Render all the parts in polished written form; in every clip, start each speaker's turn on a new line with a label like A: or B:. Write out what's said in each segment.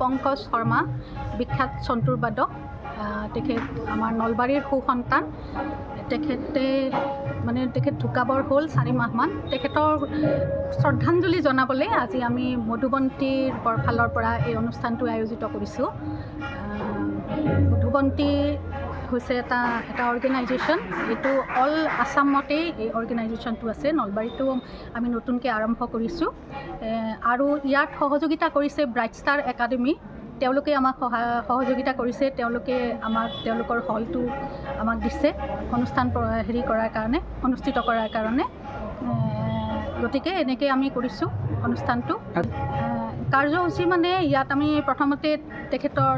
A: পংকজ শৰ্মা বিখ্যাত সন্তুৰ বাদক তেখেত আমাৰ নলবাৰীৰ সুসন্তান তেখেত ঢুকাবৰ হ'ল 4 মাহমান তেখেতৰ শ্ৰদ্ধাঞ্জলি জনাবলৈ আজি আমি মধুবন্তীৰ ফালৰ পৰা এই অনুষ্ঠানটো আয়োজিত কৰিছোঁ মধুবন্তী হৈছে এটা অৰ্গেনাইজেশ্যন এইটো অল আসামতেই এই অৰ্গেনাইজেশ্যনটো আছে নলবাৰীতো আমি নতুনকৈ আৰম্ভ কৰিছোঁ আৰু ইয়াত সহযোগিতা কৰিছে ব্ৰাইট ষ্টাৰ একাডেমি তেওঁলোকে আমাক সহযোগিতা কৰিছে তেওঁলোকে তেওঁলোকৰ হলটো আমাক দিছে অনুষ্ঠান অনুষ্ঠিত কৰাৰ কাৰণে গতিকে এনেকৈ আমি কৰিছোঁ অনুষ্ঠানটো কাৰ্যসূচী মানে ইয়াত আমি প্ৰথমতে তেখেতৰ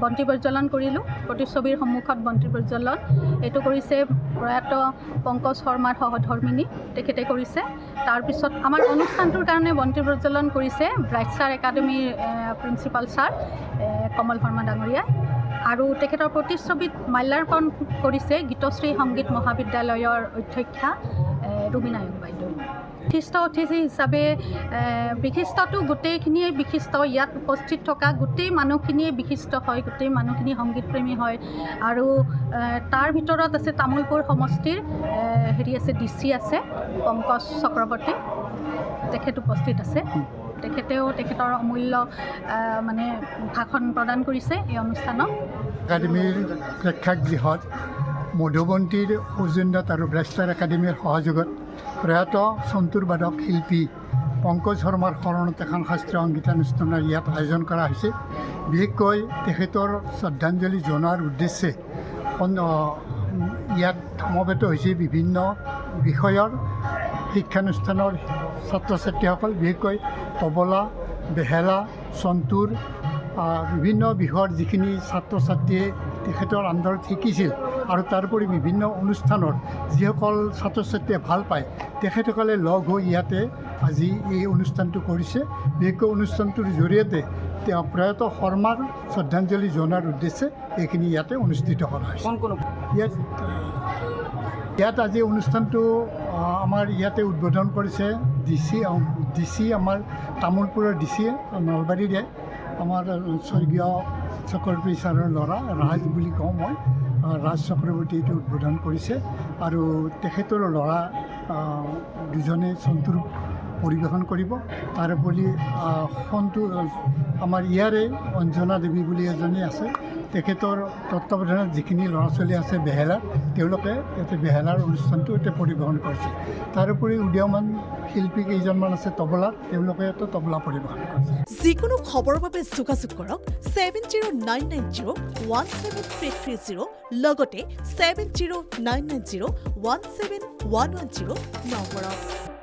A: বন্তি প্ৰজ্বলন কৰিলোঁ প্ৰতিচ্ছবিৰ সন্মুখত বন্তি প্ৰজ্বলন এইটো কৰিছে প্ৰয়াত পংকজ শৰ্মাৰ সহধৰ্মিনী তেখেতে কৰিছে তাৰপিছত আমাৰ অনুষ্ঠানটোৰ কাৰণে বন্তি প্ৰজ্বলন কৰিছে ব্ৰাইট ষ্টাৰ একাডেমীৰ প্ৰিন্সিপাল ছাৰ কমল শৰ্মা ডাঙৰীয়াই আৰু তেখেতৰ প্ৰতিচ্ছবিত মাল্যাৰ্পণ কৰিছে গীতশ্ৰী সংগীত মহাবিদ্যালয়ৰ অধ্যক্ষা ৰুবি নায়ক বাইদেউ বিশিষ্ট অতিথি হিচাপে বিশিষ্টটো গোটেইখিনিয়ে বিশিষ্ট ইয়াত উপস্থিত থকা গোটেই মানুহখিনিয়ে বিশিষ্ট হয় গোটেই মানুহখিনি সংগীতপ্ৰেমী হয় আৰু তাৰ ভিতৰত আছে তামোলপুৰ সমষ্টিৰ আছে DC আছে পংকজ চক্ৰৱৰ্তী তেখেত উপস্থিত আছে তেখেতেও তেখেতৰ অমূল্য ভাষণ প্ৰদান কৰিছে এই অনুষ্ঠানত
B: একাডেমীৰ প্ৰেক্ষাগৃহত মধুবন্তীৰ সৌজন্যত আৰু ব্ৰাইট ষ্টাৰ একাডেমীৰ সহযোগত প্ৰয়াত সন্তুৰ বাদক শিল্পী পংকজ শৰ্মাৰ স্মৰণত এখন শাস্ত্ৰীয় সংগীতানুষ্ঠানৰ ইয়াত আয়োজন কৰা হৈছে বিশেষকৈ তেখেতৰ শ্ৰদ্ধাঞ্জলি জনোৱাৰ উদ্দেশ্যে ইয়াত সমবেত হৈছে বিভিন্ন বিষয়ৰ শিক্ষানুষ্ঠানৰ ছাত্ৰ ছাত্ৰীসকল বিশেষকৈ তবলা বেহেলা সন্তুৰ বিভিন্ন বিষয়ৰ যিখিনি ছাত্ৰ ছাত্ৰীয়ে তেখেতৰ আণ্ডাৰত শিকিছিল আৰু তাৰোপৰি বিভিন্ন অনুষ্ঠানৰ যিসকল ছাত্ৰ ছাত্ৰীয়ে ভাল পায় তেখেতসকলে লগ হৈ ইয়াতে আজি এই অনুষ্ঠানটো কৰিছে বিশেষকৈ অনুষ্ঠানটোৰ জৰিয়তে তেওঁ প্ৰয়াত শৰ্মাৰ শ্ৰদ্ধাঞ্জলি জনোৱাৰ উদ্দেশ্যে এইখিনি ইয়াতে অনুষ্ঠিত কৰা হৈছে ইয়াত আজি অনুষ্ঠানটো আমাৰ ইয়াতে উদ্বোধন কৰিছে DC আমাৰ তামোলপুৰৰ DC নলবাৰীৰে আমাৰ স্বৰ্গীয় চক্ৰৱৰ্তী ছাৰৰ ল'ৰা ৰাজ বুলি কওঁ মই ৰাজ চক্ৰৱৰ্তী এইটো উদ্বোধন কৰিছে আৰু তেখেতৰ ল'ৰা দুজনে সন্তুৰ পৰিৱেশন কৰিব তাৰোপৰি আমাৰ ইয়াৰে অঞ্জনা দেৱী বুলি এজনী আছে তেখেতৰ তত্ত্বাৱধানত যিখিনি ল'ৰা ছোৱালী আছে বেহেলাৰ তেওঁলোকে ইয়াতে বেহেলাৰ অনুষ্ঠানটো ইয়াতে পৰিৱেশন কৰিছে তাৰোপৰি উদীয়মান শিল্পী কেইজনমান আছে তবলাৰ তেওঁলোকে ইয়াতে তবলা পৰিৱেশন কৰিছে
C: যিকোনো খবৰৰ বাবে যোগাযোগ কৰক 7099017330 লগতে 7099017110 নম্বৰত